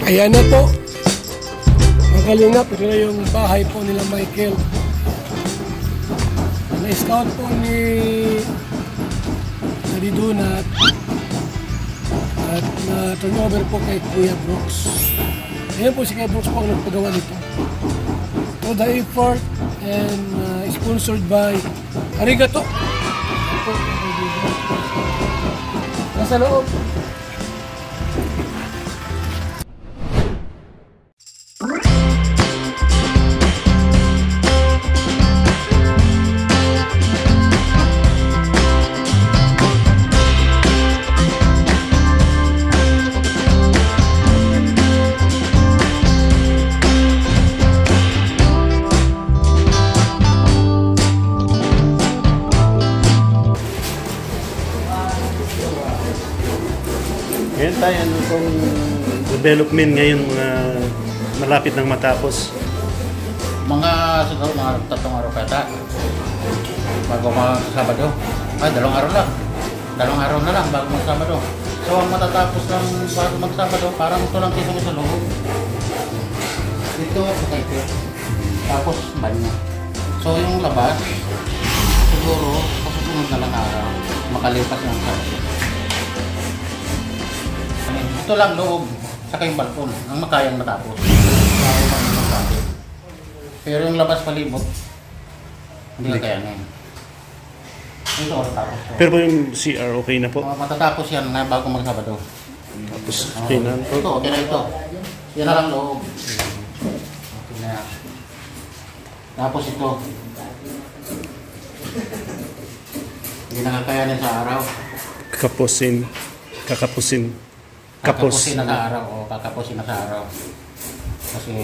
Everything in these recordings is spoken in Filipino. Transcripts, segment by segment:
Ayan na po. Ang kalingap, ito na yung bahay po nila Michael. Na-scout po ni Donut at na-turnover po kay Kuya Brooks. Ayan po si Kuya Brooks po ang nagpagawa nito. To the effort and sponsored by Arigato. Nasa loob. Ngayon tayo, ano itong development ngayon malapit nang matapos? Siguro mga 3 araw kata bago mag-Sabado. Ay, 2 araw lang. 2 araw na lang bago mag-Sabado. So, ang matatapos lang bago mag-Sabado, parang ito lang kisong sa loob. Dito, sa ito. Tapos, banyo. So, yung labas, siguro, pasusunod na lang araw. Makalipas ng Sabado. Ito lang loob, saka yung balkon, ang makayang matapos. Pero yung labas palibot, hindi na kaya ngayon. Ito ako tapos. Pero po yung CR okay na po? Matatapos yan na bago mag-Sabado. Tapos okay na po? Ito, okay na ito. Yan na lang loob. Okay na yan. Tapos ito. Hindi nakakayanin sa araw. Kakapusin. Kakapusin na sa araw, o kakapusin na sa araw. Kasi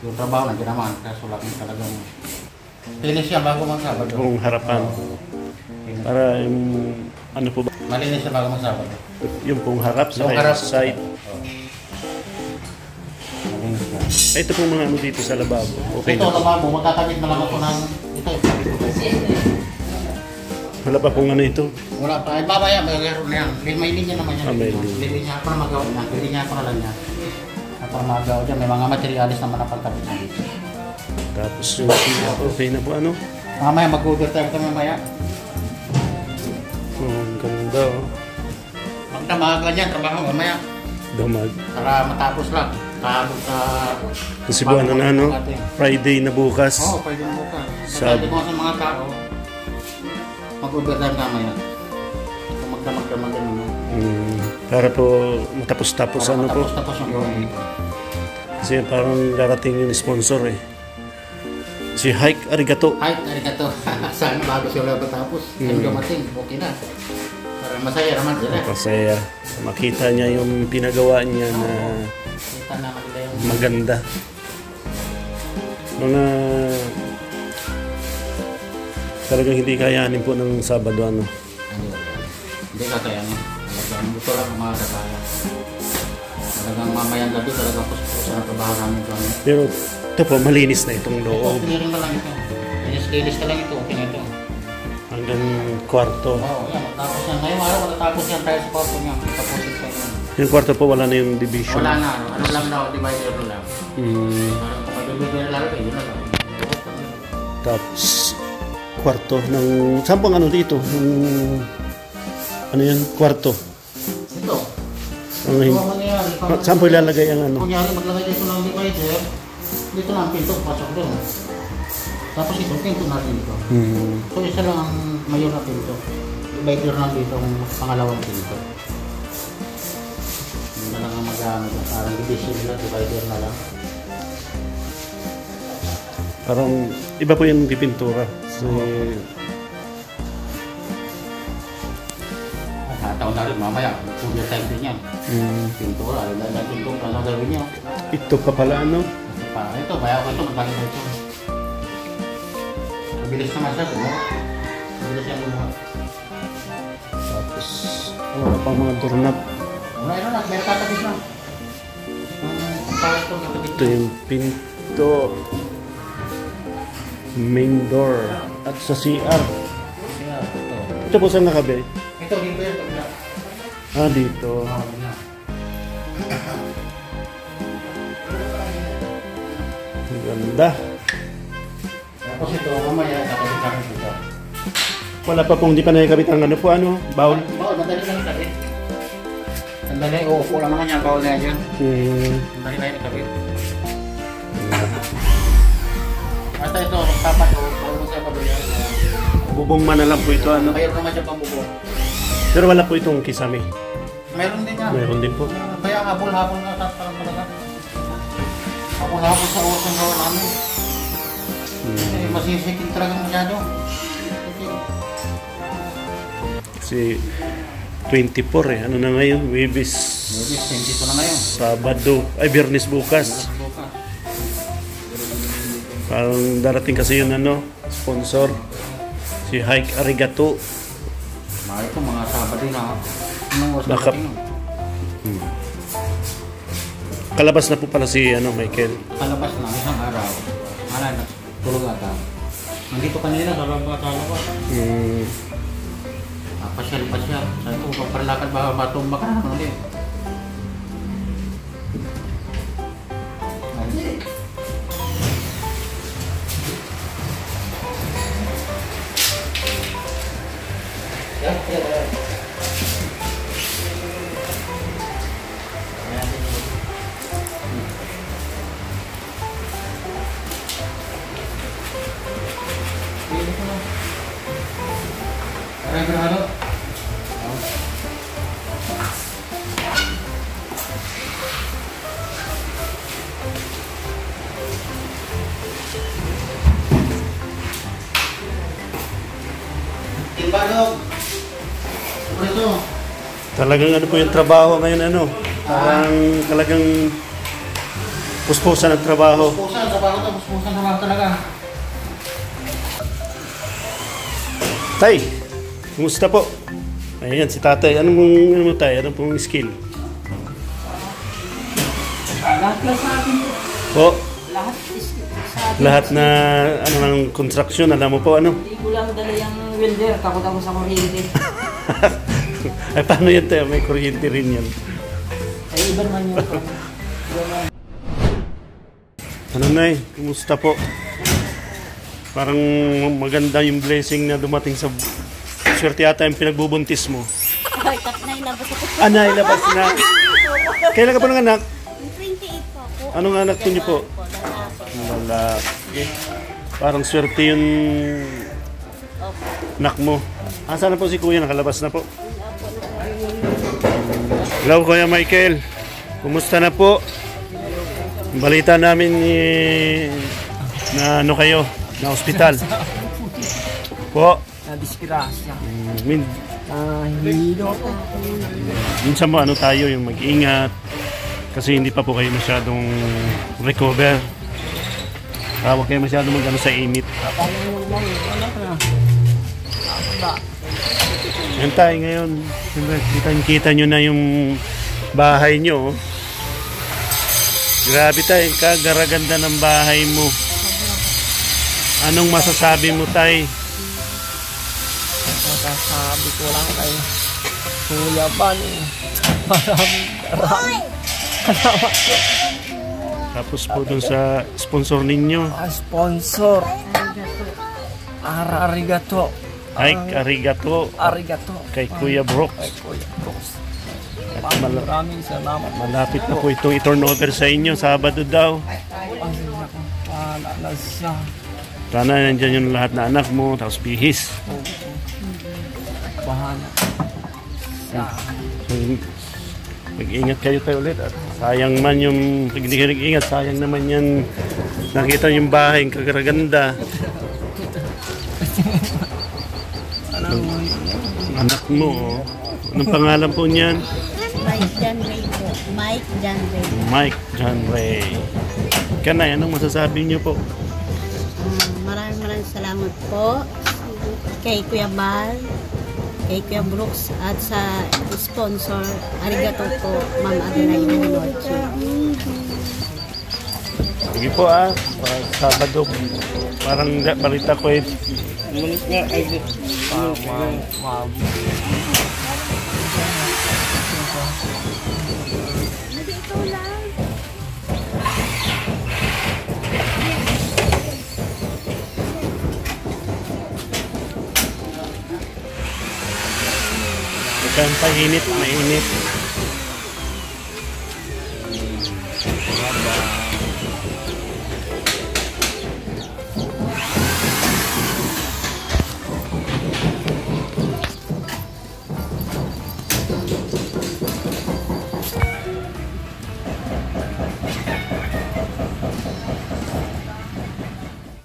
yung trabaho nandiyan naman, kaso lang talagang linis yan bago mag-Sabado. Kung harapan. Para yung ano po ba? Malinis yan bago mag-Sabado. Yung pong harap sa side. Malinis yan. Ito pong mga ano dito sa lababo. Okay Ito, na. lababo, magkakabit na lang ako ng ito. Wala pa pong ano ito. Wala pa. Ay, babaya, mayroon na yan. May linya naman yan. May linya. May linya ako na magawa niya. May linya ako na lang niya. Ako na magawa dyan. May mga materialis naman na pagkabit na dito. Tapos yung okay na po ano? Mamaya, mag-overtime kami mamaya. Oh, ang ganda oh. Magdamaga niyan, trabaho mamaya. Damag. Para matapos lang. Tapos sa... Kasi buwan na ano? Friday na bukas. Oo, pwede na bukas. Sabi ko sa mga tao, mag-overtime kami yan. Magdamag-damag yan naman. Para po matapos-tapos ano po. Matapos-tapos yung gawin. Kasi parang darating yung sponsor eh. Si Hike Arigato. Hike Arigato. Sana bago sila matapos. Yung dumating, okay na. Para masaya naman sila. Masaya. Makita niya yung pinagawa niya na Kita naman nila yung... maganda. Mga talagang hindi kayanin po ng Sabado ano. Hindi kakayanin. Talagang ito lang ang mga kakaya. Talagang mamayang gabi talagang puso na trabaho namin kami. Pero ito po, malinis na itong loob. Clearing na lang ito. Linis ka lang ito. Okay na ito. Hanggang kwarto. Oo, yan. Matapos yan. Ngayong araw matatapos yan tayo sa kwarto niya. Tapusin sa yan. Yung kwarto po, wala na yung division. Wala na. Ano lang daw, divider lang. Parang kung mag-divider lang, yun na lang. Tapos kwarto ng... Saan pong ano dito? Ano yan? Kwarto. Ito. Ano yun? Saan po ilalagay ang ano? Kunyari, maglagay dito ng divider. Dito na ang pinto, pasok doon. Tapos ito, pinto natin dito. So isa lang ang mayor na pinto. Divider na dito ang pangalawang pinto. Yun na lang ang mag-ano. Parang division na, divider na lang. Parang iba po yung dipintura. So, taon na rin mamaya, full time din yan. Pintura, alam na pintura na gawin niyo. Ito pa pala ano? Ito, bayaw ko ito, magkakita ito. Mabilis naman siya, no? Mabilis yan mo. Tapos, wala pang mga doorknob. Wala, ito na, may nakakabit na. Ito yung pinto. Main door. At sa CR. Ito po saan nakabi? Ito, dito yan. Ah, dito. Ganda. Tapos ito, mamaya, kakabit namin dito. Wala pa pong di pa nakikabit ang ano po, ano? Bowl? Bawal, madali lang kabit. Sandali, uupo lang naman yan, bawal na yan. Sandali na yan kabit. Basta ito, magpapat o, bawal mo sa'yo pabili. Bubong man na lang po ito, ano? Mayroon naman dyan pang bubong. Pero wala po itong kisame. Mayroon din yan. Mayroon din po. Kaya hapon-hapon na sa parang talaga. Hapon-hapon sa oras ng gawa namin. Eh, masisikin talaga masyado. Kasi 24 eh. Ano na ngayon? Webis. Webis, 22 na ngayon. Sabado. Ay, Biyernes bukas. Bukas. Parang darating kasi yun ano, sponsor. Si Hike Arigato. Mahal ito, mga Sabado na. Anong oras Baka- na tingin? Kalabas na po pala si ano, Michael. Kalabas na, isang araw. Wala na, tulog ata. Nandito kanina sa labas. Pasyal. Sabi ko, paparlakan baka matumba ka naman ulit. Halo. Timbalog. Ano ito? Talagang ano po yung trabaho ngayon ano. Parang talagang puspusan ang trabaho. Puspusan trabaho talaga. Tay, kumusta po? Ayan si tatay. Ano mo tayo? Anong pong skill? Lahat lang sa akin. Po, Lahat is sa akin. lahat na ano ng construction, alam mo po ano? Hindi ko lang dala yung welder. Takot ako sa kuryente. Ay paano yan tayo? May kuryente rin yan. Ay, iba naman yun. Ano na kumusta po? Parang maganda yung blessing na dumating sa swerte yata yung pinagbubuntis mo. Ay, nailabas ako. Nailabas na. Kailan ka pa ng anak? 28 po ako. Anong anak niyo po? Lalaki. Parang swerte yung anak mo. Asan na po si kuya? Nakalabas na po. Hello Kuya Michael. Kumusta na po? Balita namin na ano kayo? Na ospital. Po. Nadisgrasya. Hilo. Minsan mo ano tayo yung mag-ingat. Kasi hindi pa po kayo masyadong recover. Huwag kayo masyadong mag-ano sa init. Yan tayo ngayon. Kita nyo na yung bahay nyo. Grabe tayo. Kagaraganda ng bahay mo. Anong masasabi mo tay? Masasabi ko lang kay Kuya Ban. Maraming salamat po. Tapos po dun sa sponsor ninyo. Sponsor. Arigato. Hike Arigato. Arigato. Kay Kuya Brooks. Kay Kuya Brooks. At Maraming salamat. malapit na po itong i-turnover sa inyo. Sabado daw. Wala na siya. Sana nandyan yung lahat na anak mo. Tapos bihis. Bahala. So, mag-ingat kayo tayo ulit. At sayang man yung pag hindi kayo nag-ingat. Sayang naman yan. Nakita yung bahay. Yung kagaraganda. Anak mo. Oh. Anong pangalan po niyan? Mike John Ray po. Mike John Ray. Mike John Ray. Kanay, anong masasabi niyo po? Maraming salamat po kay Kuya Bal, kay Kuya Brooks at sa sponsor. Arigato po, Ma'am Adelaide Noche. Sige po Sabado. Parang balita ko Huwag kang painit, mainit.